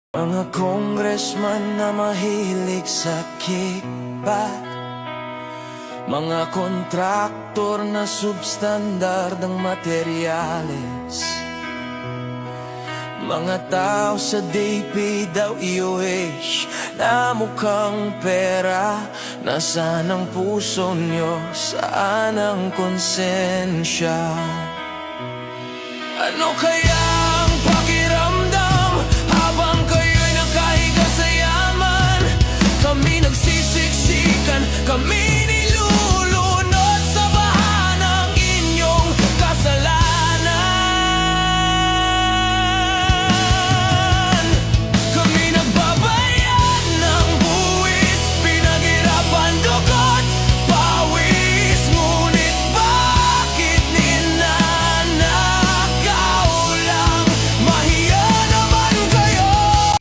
Mga congressman na mahilig sa kickback, mga kontraktor na substandard ang materyales, mga tao sa DPWH na mukhang pera. Nasaan ang puso nyo? Saan ang konsensya? Ano kaya